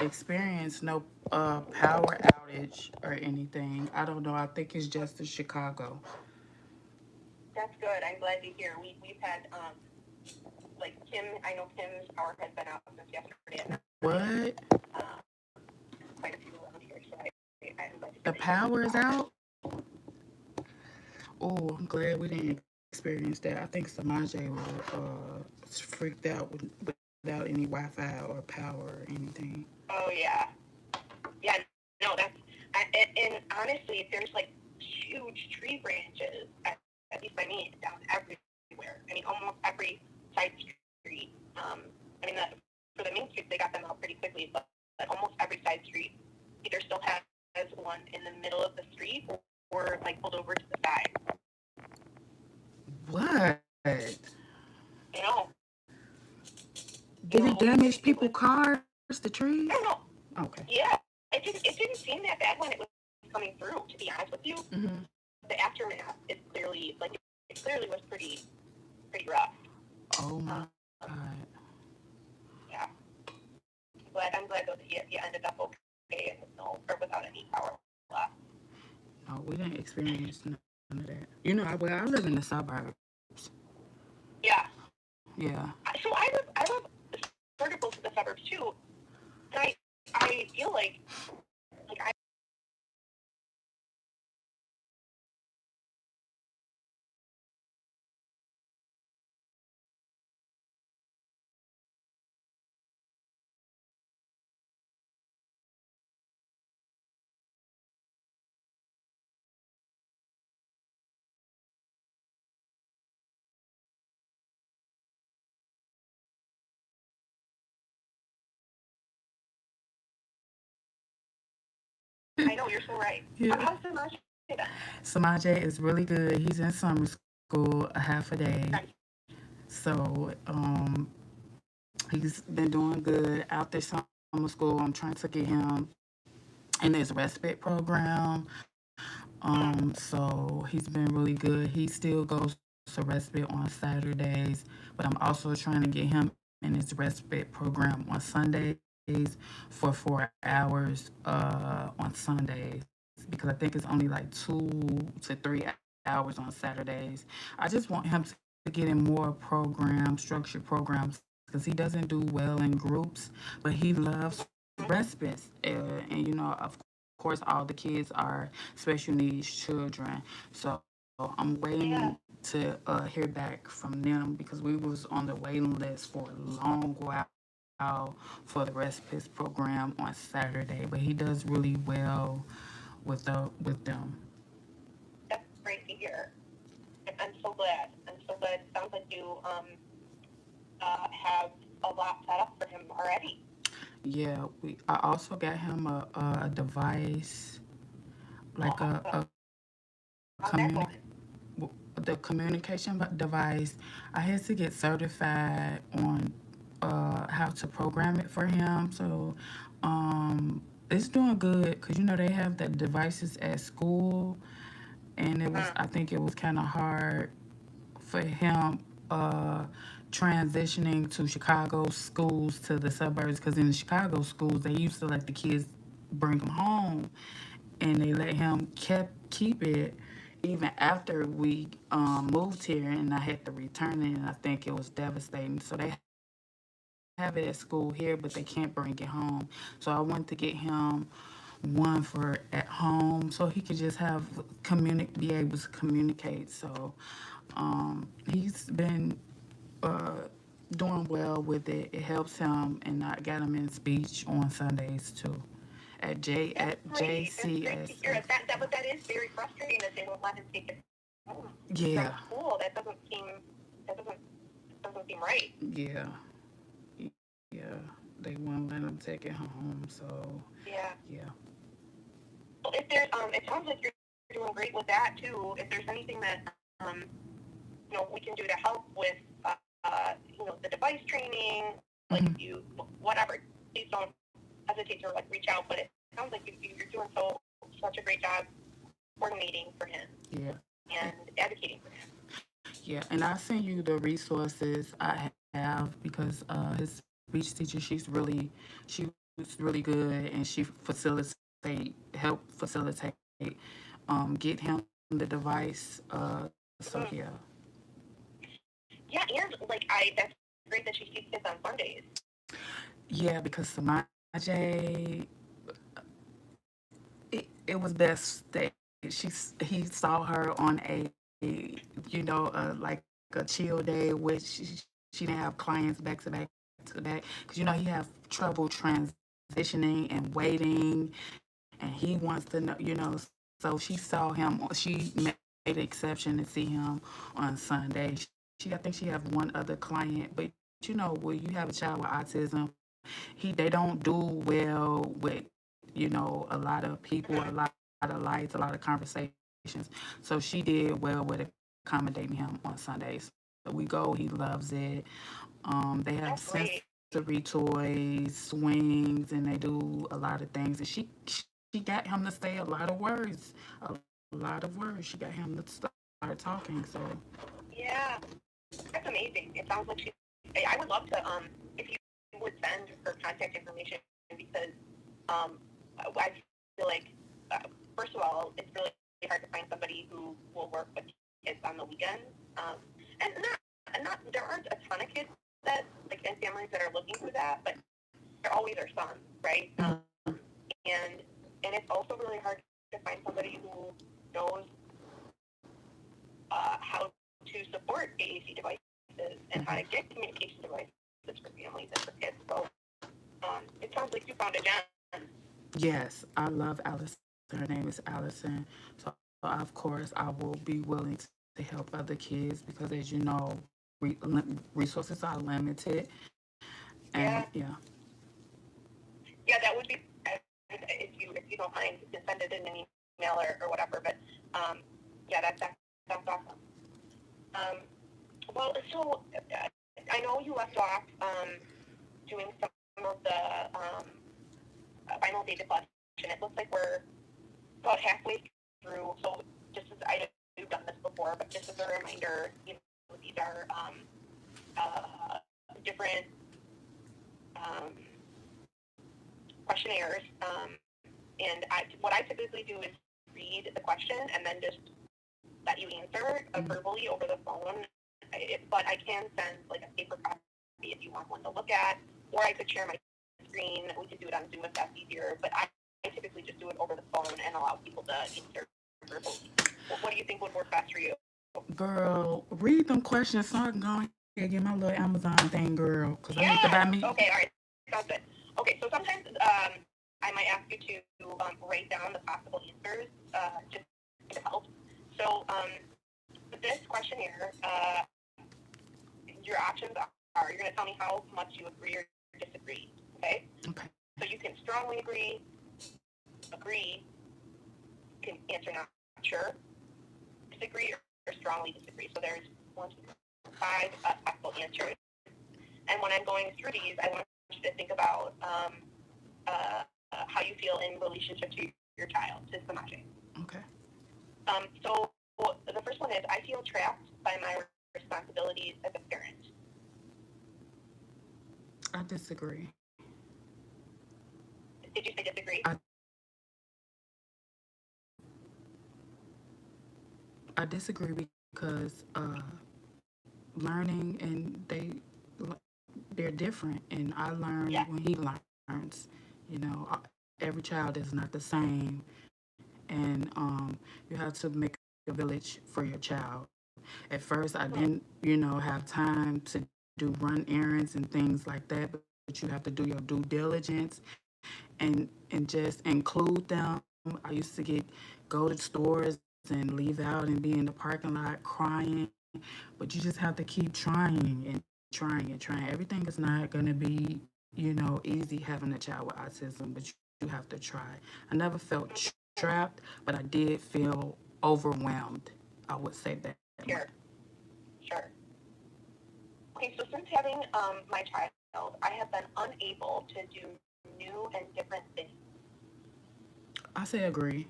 experience no power outage or anything. I don't know. I think it's just in Chicago. That's good. I'm glad to hear. We've had like Kim. I know Kim's power has been out since yesterday at night. What? Quite a few around here, so I'm glad to hear that you The guys have power is power. out? Oh, I'm glad we didn't experience that. I think Samaje was freaked out without any Wi-Fi or power or anything. Oh yeah, yeah. No, and honestly, there's like huge tree branches at least by me down everywhere. I mean, almost every side street. I mean, for the main streets they got them out pretty quickly, but almost every side street either still has one in the middle of the street or like pulled over to the side. What? You know, Did it damage it people was. cars, the trees? I don't know. Okay. Yeah, it didn't seem that bad when it was coming through. To be honest with you, Mm-hmm. the aftermath is clearly like it clearly was pretty rough. Oh Um, my God. yeah, I'm glad though that you ended up okay in the snow or without any power loss. No, we didn't experience none of that. You know, I live in the suburbs. Yeah. Yeah. So I live sort of close to the suburbs too, and I feel like I know you're so right. Yeah. How's the Samaje then? Samaje is really good. He's in summer school a half a day. Nice. So he's been doing good out there summer school. I'm trying to get him in his respite program. So he's been really good. He still goes to respite on Saturdays, but I'm also trying to get him in his respite program on Sundays for 4 hours on Sundays because I think it's only like 2 to 3 hours on Saturdays. I just want him to get in more programs, structured programs, because he doesn't do well in groups, but he loves respites. And of course, all the kids are special needs children. So I'm waiting to Yeah. hear back from them because we was on the waiting list for a long while for the respite program on Saturday. But he does really well with them. That's great to hear. I'm so glad. I'm so glad. It sounds like you have a lot set up for him already. Yeah, we. I also got him a device, like Awesome. a How's that going? the communication device. I had to get certified on how to program it for him. So it's doing good because you know they have the devices at school, and it was Uh-huh. I think it was kind of hard for him transitioning to Chicago schools to the suburbs because in the Chicago schools they used to let the kids bring them home and they let him keep it even after we moved here and I had to return it and I think it was devastating. So they have it at school here but they can't bring it home. So I wanted to get him one for at home so he could just have be able to communicate. So he's been uh, doing well with it. It helps him, and I got him in speech on Sundays too. That's At great. That's great to hear. JCSS. But that is very frustrating that they won't let him take it home from Yeah, school. That doesn't seem right. yeah, yeah. They won't let him take it home. So Yeah. yeah. Well, if there's it sounds like you're doing great with that too. If there's anything that we can do to help with the device training, like if Hmm. you whatever, please don't hesitate to like reach out. But it sounds like you're doing such a great job coordinating for him Yeah, and advocating for him. yeah. And I send you the resources I have because his speech teacher, she's really really good, and she help facilitate, get him the device. So Mm. yeah, Yeah, and like that's great that she sees kids on Sundays. yeah, because Samaje, it was best that he saw her on a, like a chill day, which she didn't have clients back to back to back, because he have trouble transitioning and waiting, and he wants to know, so she saw him, she made an exception to see him on Sunday. I think she have one other client, but when you have a child with autism, they don't do well with, a lot of people, a lot of lights, a lot of conversations. So she did well with accommodating him on Sundays. So we go, he loves it. They have That's great. sensory toys, swings, and they do a lot of things. And she got him to say a lot of words, a lot of words. She got him to start talking. So Yeah, that's amazing. It sounds like she. I would love to if you would send her contact information because I feel like first of all it's really hard to find somebody who will work with kids on the weekends. And not there aren't a ton of kids that like and families that are looking for that, but there always are some, right? And it's also really hard to find somebody who knows how to support AAC devices and how to get communication devices for families and for kids. So it sounds like you found a gem. yes, I love Allison. Her name is Allison. So of course I will be willing to help other kids because, as you know, resources are limited. And Yeah, yeah, yeah, that would be if you don't mind, you can send it in an email or whatever. But yeah, that sounds awesome. Um, well, so I know you left off doing some of the final data collection. It looks like we're about halfway through. So just as I know you've done this before, but just as a reminder, these are different questionnaires. And what I typically do is read the question and then just let you answer verbally over the phone. But I can send like a paper copy if you want one to look at, or I could share my screen. We could do it on Zoom if that's easier. But I typically just do it over the phone and allow people to answer verbally. What do you think would work best for you? girl, read them questions so I can go and get my little Amazon thing, girl, because I need to Yes. buy me. Okay. All right. Sounds good. Okay. So sometimes I might ask you to write down the possible answers just to help. So with this questionnaire, your options are you're going to tell me how much you agree or disagree. Okay. Okay. So you can strongly agree, you can answer not sure, disagree, or strongly disagree. So there's 1, 2, 3, 5 possible answers. And when I'm going through these, I want you to think about how you feel in relationship to your child, to Samaje. Okay. So the first one is, I feel trapped by my responsibilities as a parent. I disagree. Did you say disagree? I disagree because learning and they're different, and I learn Yeah. when he learns. Every child is not the same, and you have to make a village for your child. At first, I didn't, have time to do run errands and things like that, but you have to do your due diligence and just include them. I used to go to stores and leave out and be in the parking lot crying, but you just have to keep trying and trying and trying. Everything is not going to be, easy having a child with autism, but you have to try. I never felt trapped, but I did feel overwhelmed. I would say that. Sure. Sure. Okay, so since having my child, I have been unable to do new and different things. I say agree.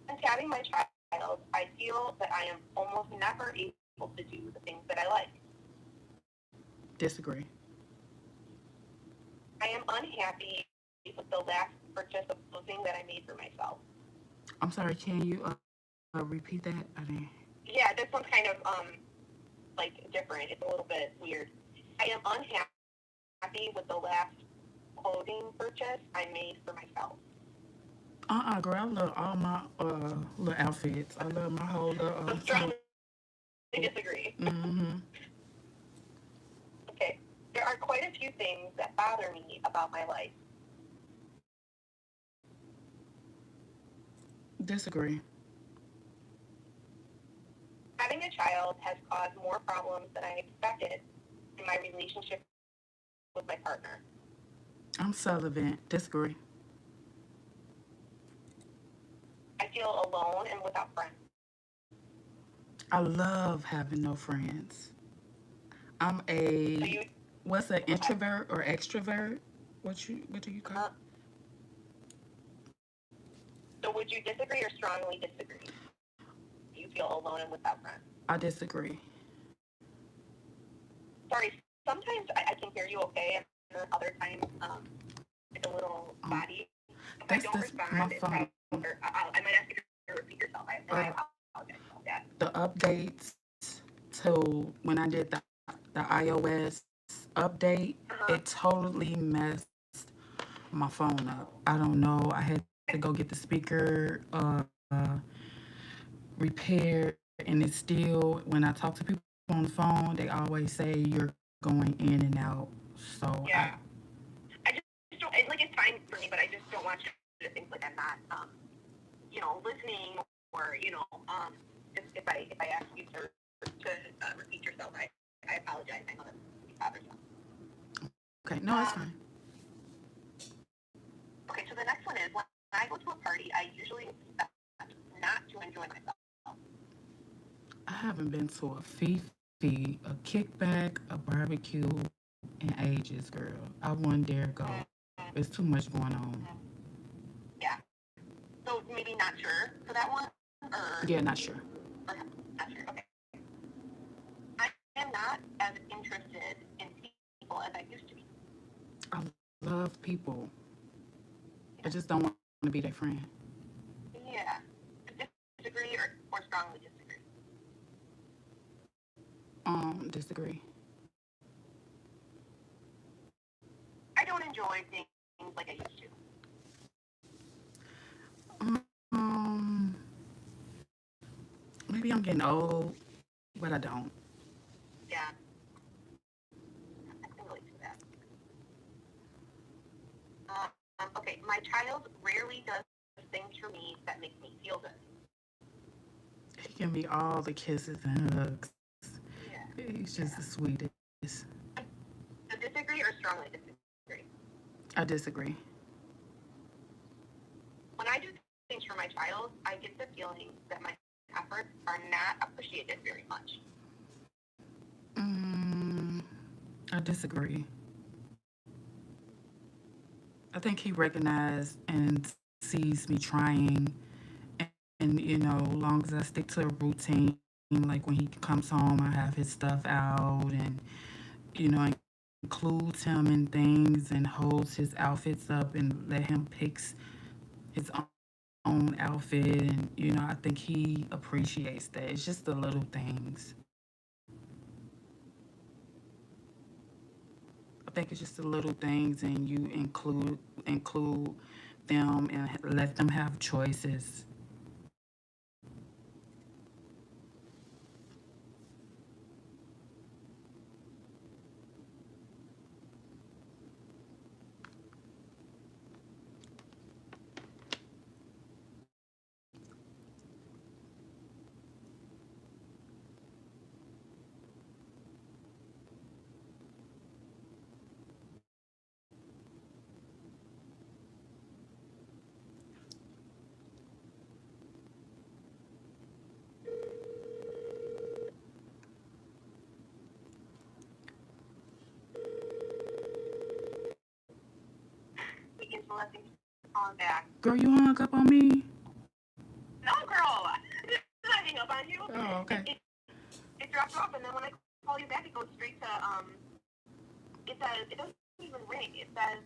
Since having my child, I feel that I am almost never able to do the things that I like. Disagree. unhappy with the last purchase of clothing that I made for myself. I'm sorry, can you repeat that? I didn't. Yeah, this one's kind of like different. It's a little bit weird. I am unhappy with the last clothing purchase I made for myself. Girl, I love all my little outfits. I love my whole little So strongly disagree. Mm-hmm. Okay. There are quite a few things that bother me about my life. Disagree. Having a child has caused more problems than I expected in my relationship with my partner. I'm Sullivan. Disagree. I feel alone and without friends. I love having no friends. I'm So a you, what's an introvert or extrovert? What do you call it? so would you disagree or strongly disagree? You feel alone and without friends. I disagree. Sorry, sometimes I can hear you okay, and then other times it's a little spotty. If I That's don't this my respond, it's phone. probably, I might ask you to repeat yourself. I apologize about that. The updates to when I did the iOS update, it totally messed my phone up. I don't know. I had to go get the speaker repaired, and it's still when I talk to people on the phone, they always say you're going in and out. So Yeah. I just don't, like, it's fine for me, but I just don't want you to think like I'm not, listening or, if I ask you to repeat yourself, I apologize. I know that's bothersome. Okay, no, it's fine. Okay, so the next one is when I go to a party, I usually expect not to enjoy myself. I haven't been to a fifi, a kickback, a barbecue in ages, girl. I wouldn't dare go. There's too much going on. Yeah. So maybe not sure for that one? Or, Yeah, not sure. or not sure. Okay. I am not as interested in people as I used to be. I love people. I just don't want to be their friend. Yeah. Disagree or strongly disagree? Disagree. I don't enjoy things like I used to. Um, maybe I'm getting old, but I don't. Yeah. I can relate to that. Okay, my child rarely does things for me that make me feel good. He give me all the kisses and hugs. Yeah. He's just the sweetest. So disagree or strongly disagree? I disagree. When I do things for my child, I get the feeling that my efforts are not appreciated very much. I disagree. I think he recognized and sees me trying, and long as I stick to a routine, like when he comes home, I have his stuff out, and includes him in things and holds his outfits up and let him pick his own outfit, and I think he appreciates that. It's just the little things. I think it's just the little things, and you include them and let them have choices. Weekends blessings on back. Girl, you hung up on me? No, girl. Did I hang up on you? Oh, okay. It dropped off, and then when I call you back, it goes straight to, it doesn't even ring. It says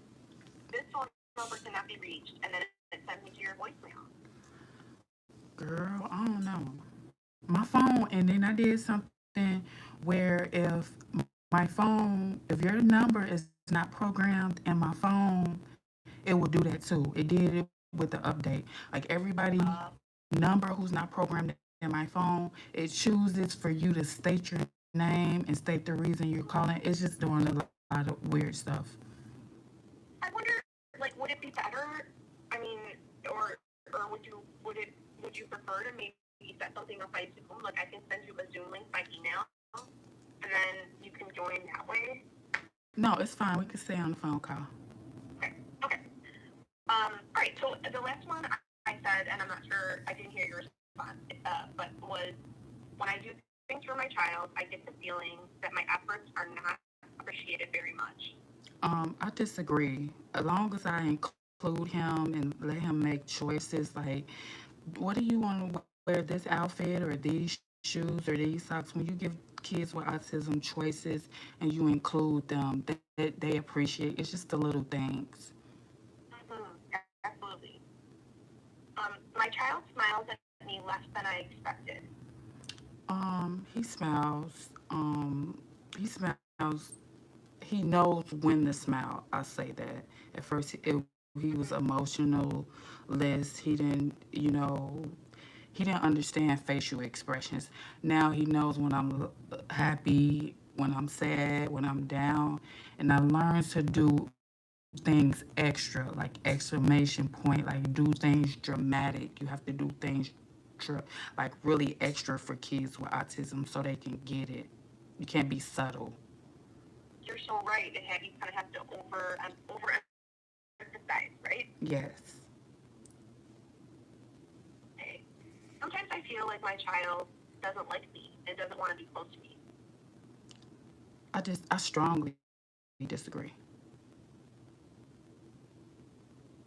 this phone number cannot be reached, and then it sends me to your voicemail. Girl, I don't know. My phone, and then I did something where my phone, if your number is not programmed in my phone, it will do that too. It did it with the update. Like everybody number who's not programmed in my phone, it chooses for you to state your name and state the reason you're calling. It's just doing a lot of weird stuff. I wonder, like, would it be better? I mean, or would you prefer to maybe set something up by Zoom? Like, I can send you a Zoom link by email, and then you can join that way. No, it's fine. We can stay on the phone call. Okay. Okay. All right. So the last one I said, and I'm not sure, I didn't hear your response, but was when I do things for my child, I get the feeling that my efforts are not appreciated very much. I disagree. As long as I include him and let him make choices, like, what do you want to wear, this outfit or these shoes or these socks? When you give kids with autism choices and you include them, they appreciate. It's just the little things. Mm-hmm. Absolutely. My child smiles at me less than I expected. He smiles. He smiles. He knows when to smile. I say that. At first, he was emotional less. He didn't, he didn't understand facial expressions. Now he knows when I'm happy, when I'm sad, when I'm down, and I learned to do things extra, like exclamation point, like do things dramatic. You have to do things like really extra for kids with autism so they can get it. You can't be subtle. You're so right. You kind of have to overemphasize, right? Yes. Okay. Sometimes I feel like my child doesn't like me and doesn't want to be close to me. I strongly disagree.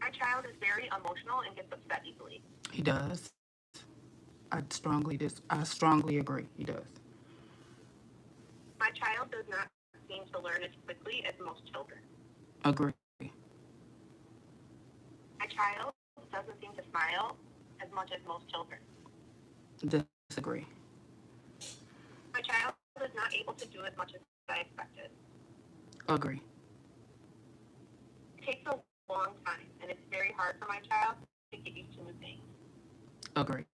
My child is very emotional and gets upset easily. He does. I strongly agree. He does. My child does not seem to learn as quickly as most children. Agree. My child doesn't seem to smile as much as most children. Disagree. My child is not able to do as much as I expected. Agree. It takes a long time, and it's very hard for my child to get used to new things. Agree.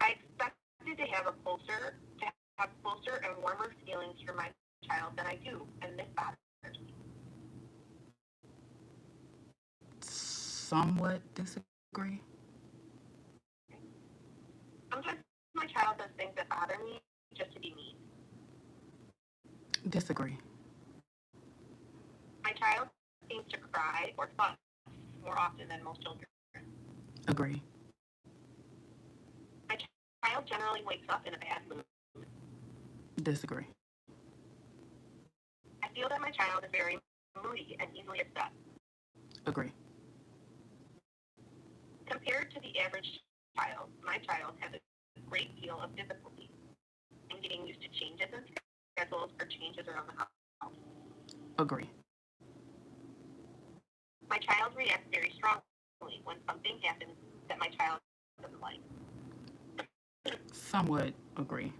I expected to have closer and warmer feelings for my child than I do, and this bothers me. Somewhat disagree. Sometimes my child does things that bother me just to be mean. Disagree. My child seems to cry or fuss more often than most children. Agree. My child generally wakes up in a bad mood. Disagree. I feel that my child is very moody and easily upset. Agree. Compared to the average child, my child has a great deal of difficulty in getting used to changes in schedules or changes around the house. Agree. My child reacts very strongly when something happens that my child doesn't like. Somewhat agree.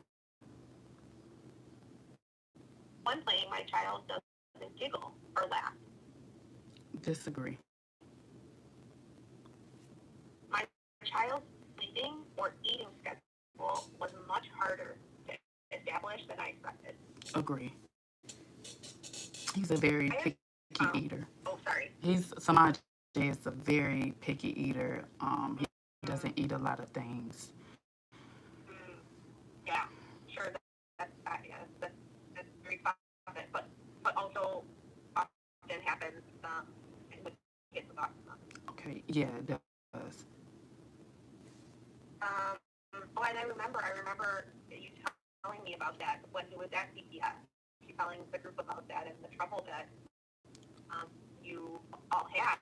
When playing, my child doesn't giggle or laugh. Disagree. My child's sleeping or eating schedule was much harder to establish than I expected. Agree. He's a very picky eater. Oh, sorry. Samaj is a very picky eater. He doesn't eat a lot of things. Yeah, sure. That's very common, but also often happens with kids with autism. Okay, yeah, it does. And I remember you telling me about that when you was at CPS. You telling the group about that and the trouble that you all had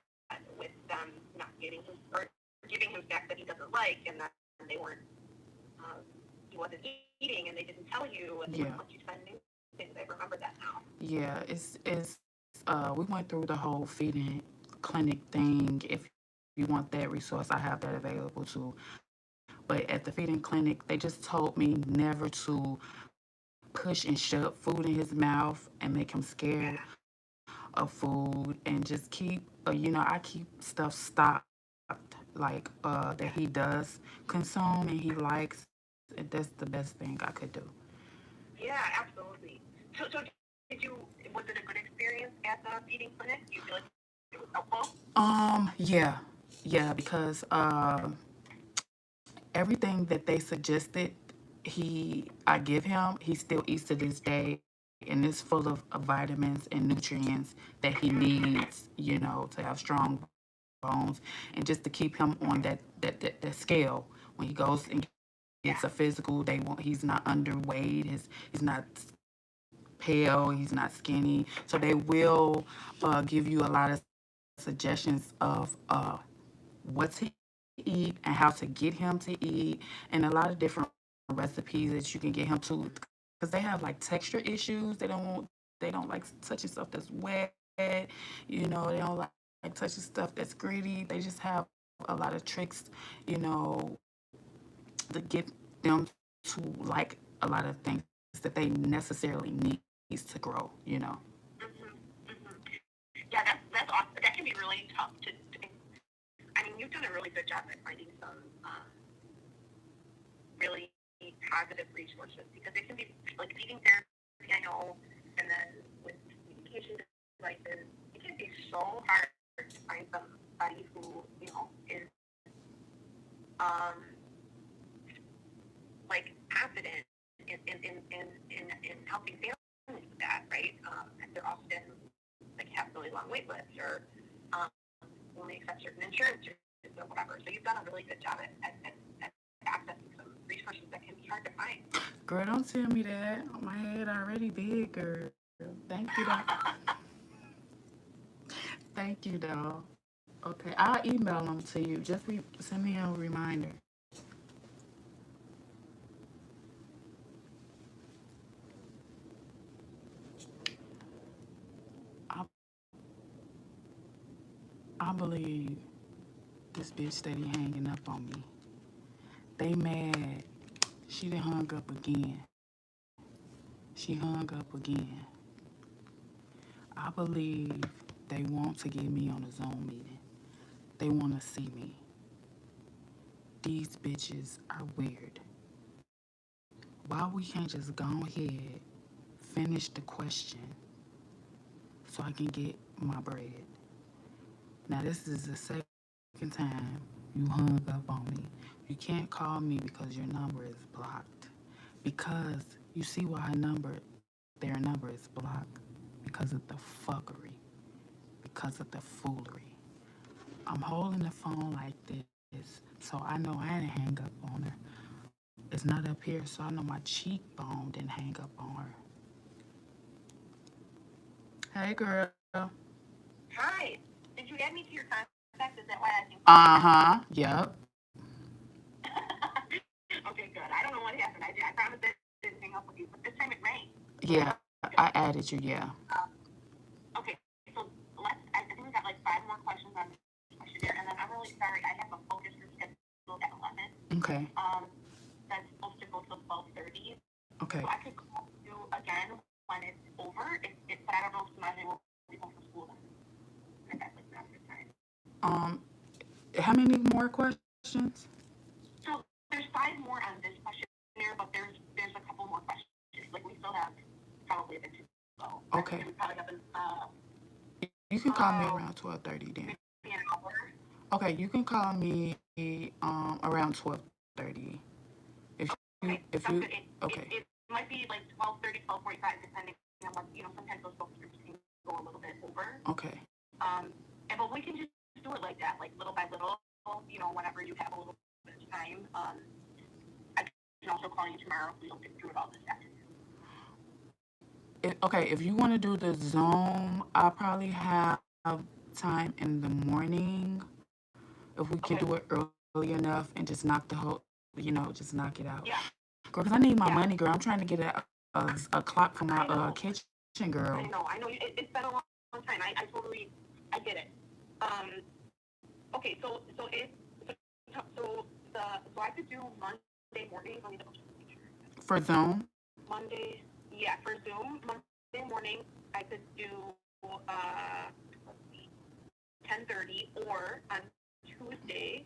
with them not getting him or giving him snacks that he doesn't like, and that they weren't, he wasn't eating, and they didn't tell you, and they wouldn't let you send new things. I remember that now. Yeah, it's we went through the whole feeding clinic thing. If you want that resource, I have that available too. But at the feeding clinic, they just told me never to push and shove food in his mouth and make him scared of food, and just keep, I keep stuff stocked, like that he does consume and he likes. That's the best thing I could do. Yeah, absolutely. Was it a good experience at the feeding clinic? Do you feel like it was helpful? Yeah, yeah, because everything that they suggested, I give him, he still eats to this day, and it's full of vitamins and nutrients that he needs, to have strong bones, and just to keep him on that scale when he goes and gets a physical. He's not underweight, he's not pale, he's not skinny. So they will give you a lot of suggestions of what to eat and how to get him to eat, and a lot of different recipes that you can get him to, because they have like texture issues. They don't like touching stuff that's wet. They don't like touching stuff that's gritty. They just have a lot of tricks, you know, to get them to like a lot of things that they necessarily needs to grow. Mm-hmm. Mm-hmm. Yeah, that's awesome. That can be really tough to. I mean, you've done a really good job at finding some really positive resources, because it can be like feeding therapy, I know, and then with communication devices, it can be so hard to find somebody who is um like confident in helping families with that, right? And they're often like have really long wait lists, or um, only accept certain insurances or whatever. So you've done a really good job at accessing some resources that can be hard to find. Girl, don't tell me that. My head already big, girl. Thank you, though. Thank you, though. Okay, I'll email them to you. Just send me a reminder. I, I believe this bitch steady hanging up on me. They mad. She done hung up again. She hung up again. I believe they want to get me on a Zoom meeting. They want to see me. These bitches are weird. Why we can't just go ahead, finish the question, so I can get my bread? Now, this is the second time you hung up on me. You can't call me because your number is blocked. Because you see why their number is blocked? Because of the fuckery. Because of the foolery. I'm holding the phone like this, so I know I didn't hang up on her. It's not up here, so I know my cheekbone didn't hang up on her. Hey, girl. Hi. Did you add me to your contacts? Is that why I think? Uh-huh. Yep. Okay, good. I don't know what happened. I promise I didn't hang up with you, but this time it rang. Yeah, I added you, yeah. Okay, so I think we got like 5 more questions on this questionnaire, and then I'm really sorry. I have a focus group scheduled at 11. Okay. That's supposed to go till 12:30. So I Okay. could call you again when it's over. But I don't know if Samaj will be home from school then. If that's like not a good time. Um, how many more questions? So there's 5 more on this questionnaire, but there's a couple more questions. Like we still have probably a bit to go. We Okay. probably have You can call me around 12:30 then. maybe an hour. Okay, you can call me around 12:30. Okay, sounds good. Okay. It might be like 12:30, 12:45, depending on what, sometimes those focus groups can go a little bit over. Okay. But we can just do it like that, like little by little, whenever you have a little bit of time. I can also call you tomorrow if we don't get through it all this afternoon. Okay, if you want to do the Zoom, I probably have time in the morning. If we can do Okay. it early enough and just knock the whole, just knock it out. Yeah. Girl, because I need my money, Yeah. girl. I'm trying to get a clock for my I know. kitchen, girl. I know. It's been a long time. time. I get it. Okay, so I could do Monday morning. Let me double check. For Zoom? Monday, yeah, for Zoom, Monday morning, I could do, let's see, 10:30, or on Tuesday,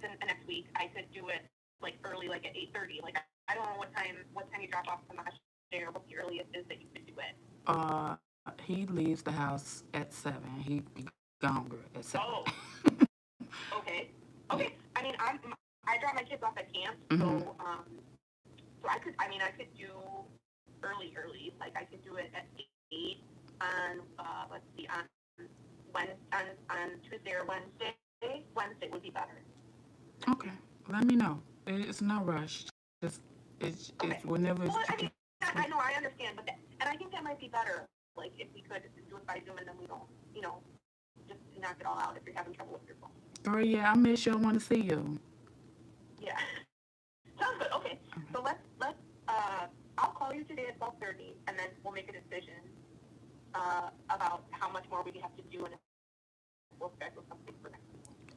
the next week, I could do it, like, early, like, at 8:30. Like, I don't know what time you drop off from the or what the earliest is that you could do it. He leaves the house at 7. He be gone at 7. Oh, okay. Okay, I mean, I drop my kids off at camp, Mm-hmm. so I could do early. Like, I could do it at 8 on, let's see, on Tuesday or Wednesday. Wednesday would be better. Okay. Let me know. It's no rush. Just it's whenever. Well, I mean, I know, I understand, and I think that might be better. Like, if we could do it by Zoom, and then we don't, just knock it all out if you're having trouble with your phone. Girl, yeah, I miss you. I want to see you. Yeah. Sounds good. Okay. So let's I'll call you today at 12:30, and then we'll make a decision about how much more we have to do, and we'll schedule something for next week.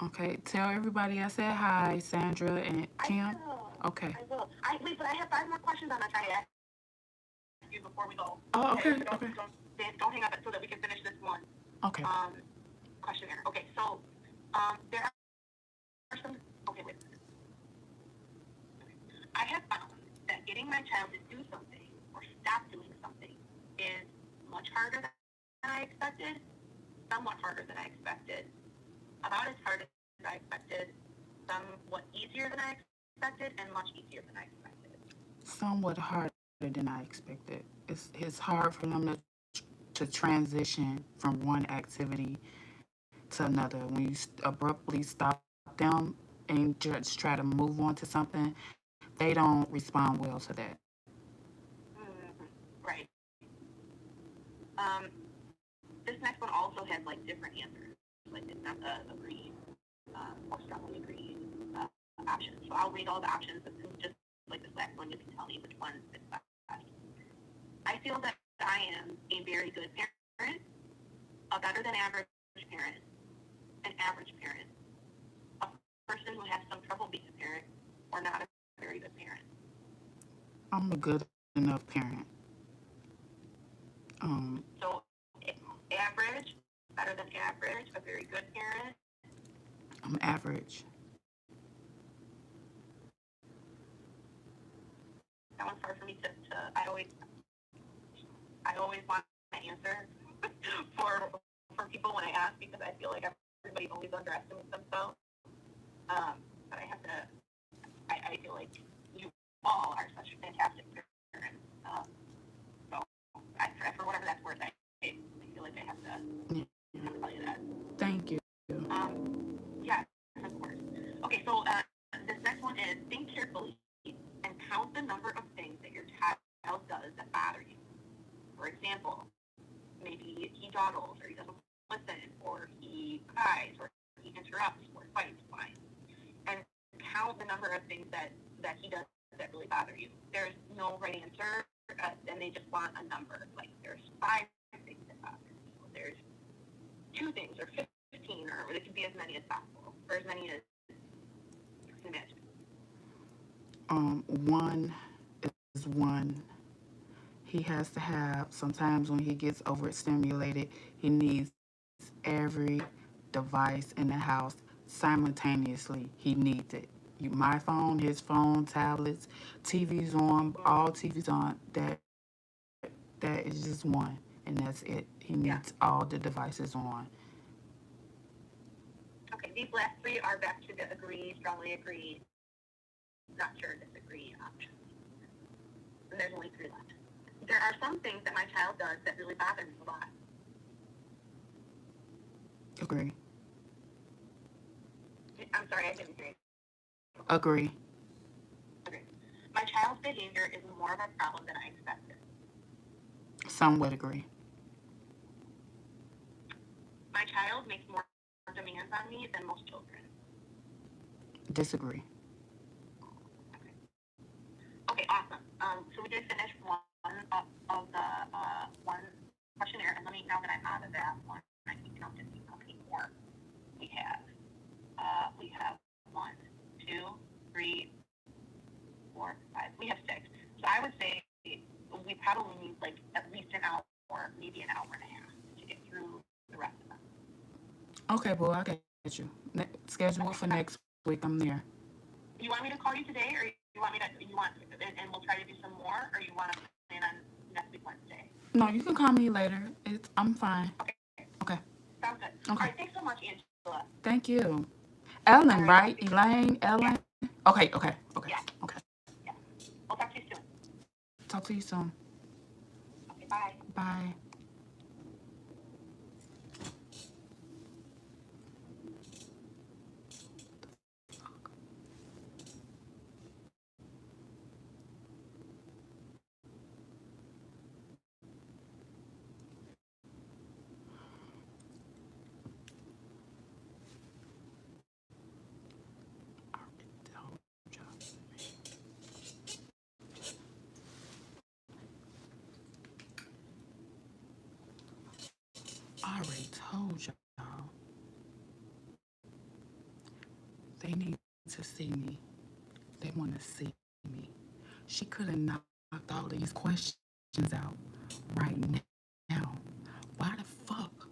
Okay. Tell everybody I said hi, Sandra and Kim. I will. Okay. I will. Wait, but I have 5 more questions I'm trying to ask you before we go. Oh, okay. So Okay. Don't hang up so that we can finish this one. Okay. Questionnaire. Okay. So there are some. Okay, wait. I have found that getting my child to do something or stop doing something is much harder than I expected, somewhat harder than I expected, about as hard as I expected, somewhat easier than I expected, and much easier than I expected. Somewhat harder than I expected. It's hard for them to transition from one activity to another. When you abruptly stop them and just try to move on to something, they don't respond well to that. Right. This next one also has like different answers. Like, it's not the agreed or strongly agreed options. So I'll read all the options, and just like this last one, you can tell me which one fits best. I feel that I am a very good parent, a better than average parent, an average parent, a person who has some trouble being a parent, or not a very good parent. I'm a good enough parent. So average, better than average, a very good parent. I'm average. That one's hard for me to I always want an answer for people when I ask, because I feel like everybody always underestimates themselves. But I have to, I feel like you all are such fantastic parents. So for whatever that's worth, I feel like I have to tell you that. Thank you. Yeah, of course. Okay, so this next one is think carefully and count the number of things that your child does that bother you. For example, maybe he dawdles, or he doesn't listen, or he cries, or he interrupts, or fights, fine. And count the number of things that he does that really bother you. There's no right answer, and they just want a number. Like, there's 5 things that bother you. There's 2 things, or 15, or it could be as many as possible, or as many as you can imagine. One is one. He has to have, sometimes when he gets overstimulated, he needs every device in the house simultaneously. He needs it. My phone, his phone, tablets, TV's on, all TV's on. That is just one, and that's it. He needs all the devices on. Okay, these last 3 are back to the agree, strongly agree, not sure, disagree options. And there's only 3 left. There are some things that my child does that really bother me a lot. Agree. I'm sorry, I didn't hear you. Agree. Okay. My child's behavior is more of a problem than I expected. Some would agree. My child makes more demands on me than most children. Disagree. Okay, awesome. So we did finish one of the questionnaire, and let me, now that I'm out of that one, I can count to see how many more we have. We have 1, 2, 3, 4, 5. We have 6. So I would say we probably need like at least an hour, maybe an hour and a half to get through the rest of them. Okay, boy, I got you. Schedule for Okay. next week. I'm there. You want me to call you today, or you want me to? You want, and we'll try to do some more, or you want to plan on next week Wednesday? No, you can call me later. I'm fine. Okay. Okay. Sounds good. All Okay. right. Thanks so much, Angela. Thank you. All Ellen, right. right? Elaine, Yeah. Ellen? Okay, okay, okay, Yeah. okay. Yeah. We'll talk to you soon. Talk to you soon. Okay. Bye. Bye. I already told y'all they need to see me. They want to see me. She could have knocked all these questions out right now. Why the fuck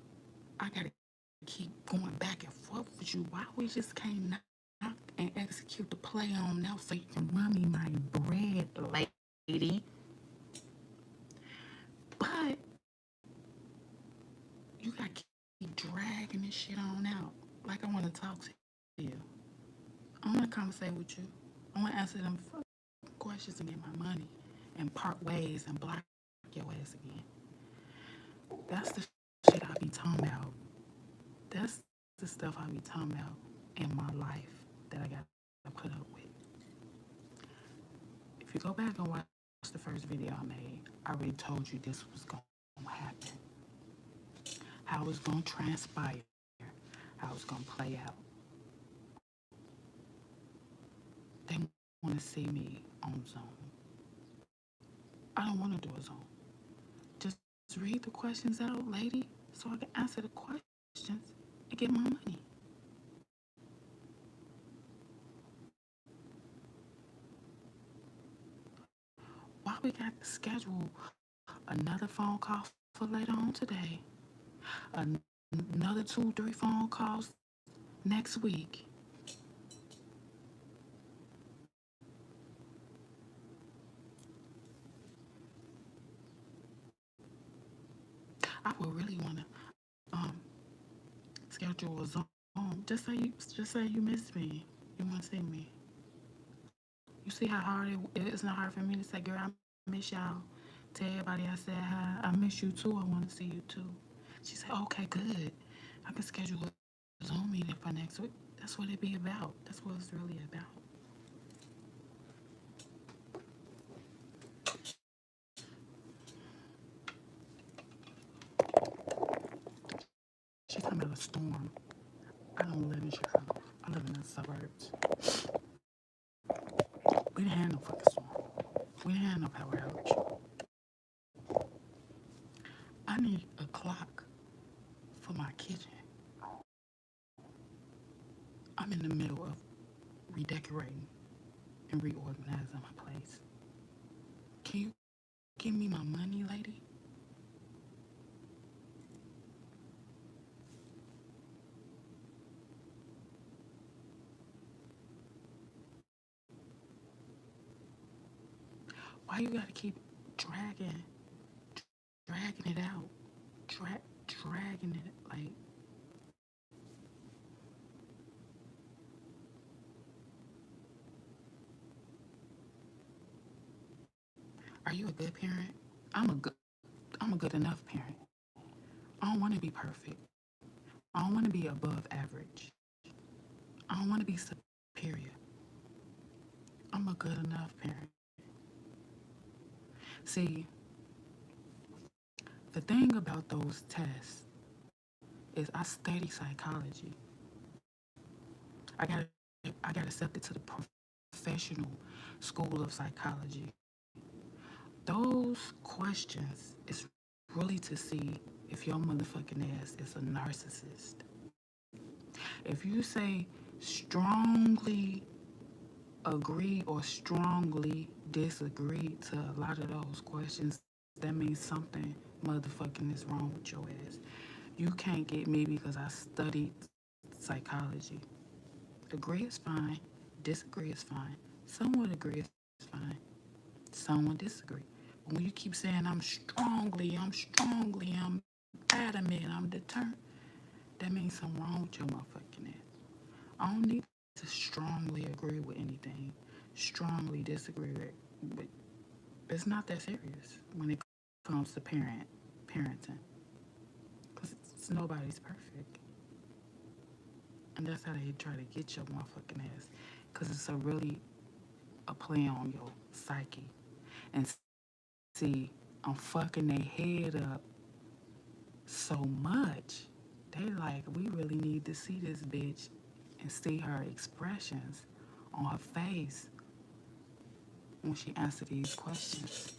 I gotta keep going back and forth with you? Why we just can't knock and execute the play on now so you can run me my bread, lady? But you gotta keep dragging this shit on out. Like I want to talk to you. I want to conversate with you. I want to answer them questions and get my money and part ways and block your ass again. That's the shit I be talking about. That's the stuff I be talking about in my life that I got to put up with. If you go back and watch the first video I made, I already told you this was going to happen. How it's going to transpire. How it's going to play out. They want to see me on Zoom. I don't want to do a Zoom. Just read the questions out, lady, so I can answer the questions and get my money. Why we got to schedule another phone call for later on today? Another 2, 3 phone calls next week. I would really want to schedule a Zoom. Just say you miss me. You want to see me. You see how hard it's not hard for me to say, girl, I miss y'all. Tell everybody I said hi. I miss you too. I want to see you too. She said, okay, good. I can schedule a Zoom meeting for next week. That's what it be about. That's what it's really about. She's talking about a storm. I don't live in Chicago. I live in the suburbs. We didn't have no fucking storm. We didn't have no power outage. I need a clock for my kitchen. I'm in the middle of redecorating and reorganizing my place. Can you give me my money, lady? Why you gotta keep dragging it out? Dragging it like. Are you a good parent? I'm a good I'm a good enough parent. I don't want to be perfect. I don't want to be above average. I don't want to be superior. I'm a good enough parent. See, the thing about those tests is I study psychology. I got I got accepted to the professional school of psychology. Those questions is really to see if your motherfucking ass is a narcissist. If you say strongly agree or strongly disagree to a lot of those questions, that means something motherfucking is wrong with your ass. You can't get me because I studied psychology. Agree is fine, disagree is fine. Someone agree is fine, someone disagree. But when you keep saying I'm adamant, I'm determined, that means something wrong with your motherfucking ass. I don't need to strongly agree with anything, strongly disagree with, but it's not that serious when it comes to parenting, because nobody's perfect, and that's how they try to get your motherfucking ass, because it's a play on your psyche. And see, I'm fucking their head up so much. They like, we really need to see this bitch and see her expressions on her face when she answer these questions.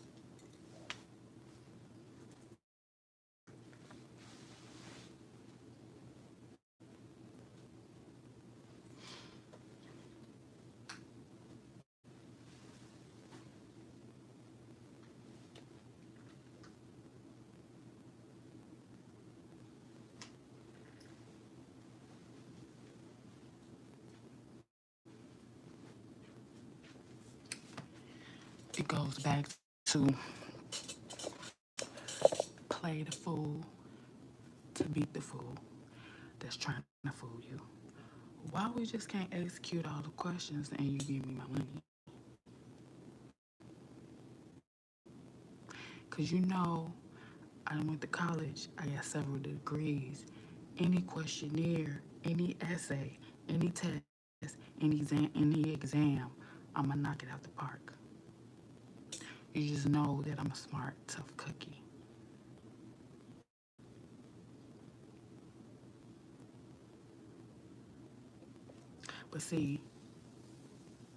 It goes back to play the fool to beat the fool that's trying to fool you. Why we just can't execute all the questions and you give me my money? Because you know, I went to college, I got several degrees. Any questionnaire, any essay, any test, any exam, I'ma knock it out the park. You just know that I'm a smart, tough cookie. But see,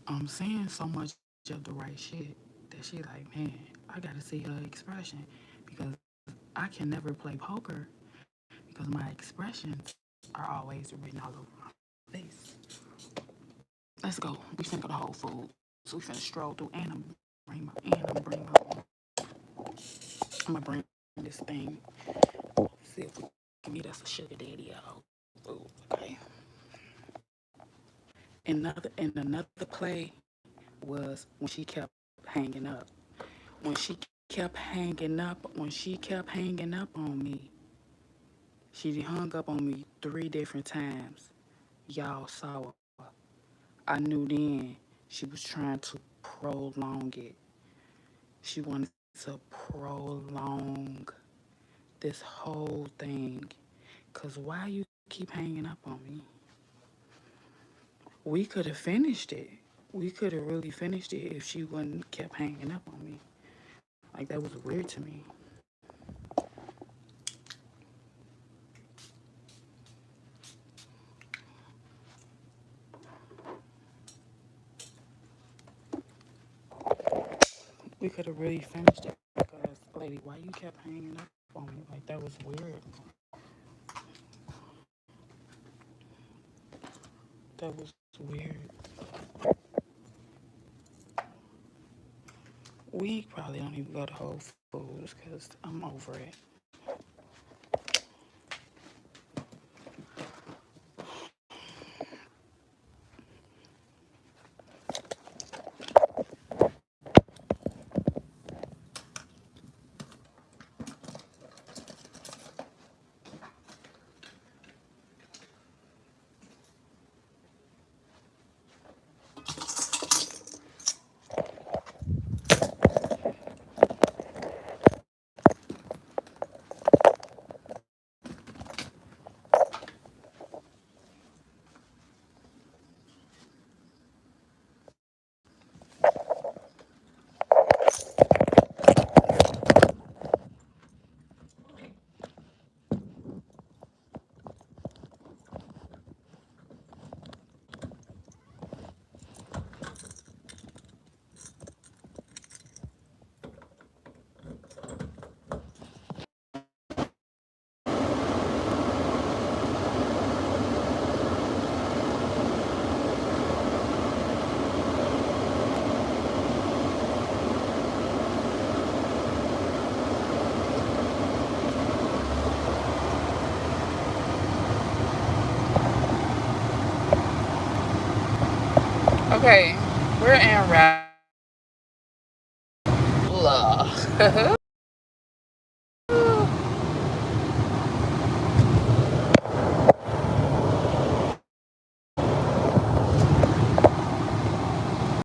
I'm saying so much of the right shit that she like, man, I gotta see her expression because I can never play poker because my expressions are always written all over my face. Let's go. We finna go to Whole Foods. So we finna stroll through I'm gonna bring this thing. See if we can meet us a sugar daddy out. Ooh, okay. And another play was when she kept hanging up. When she kept hanging up on me, she hung up on me 3 different times. Y'all saw her. I knew then she was trying to prolong it. She wanted to prolong this whole thing. Cause why you keep hanging up on me? We could have finished it. We could have really finished it if she wouldn't kept hanging up on me. Like that was weird to me. We could have really finished it because, lady, why you kept hanging up on me? Like that was weird. That was weird. We probably don't even go to Whole Foods because I'm over it. Okay, we're in Rattler.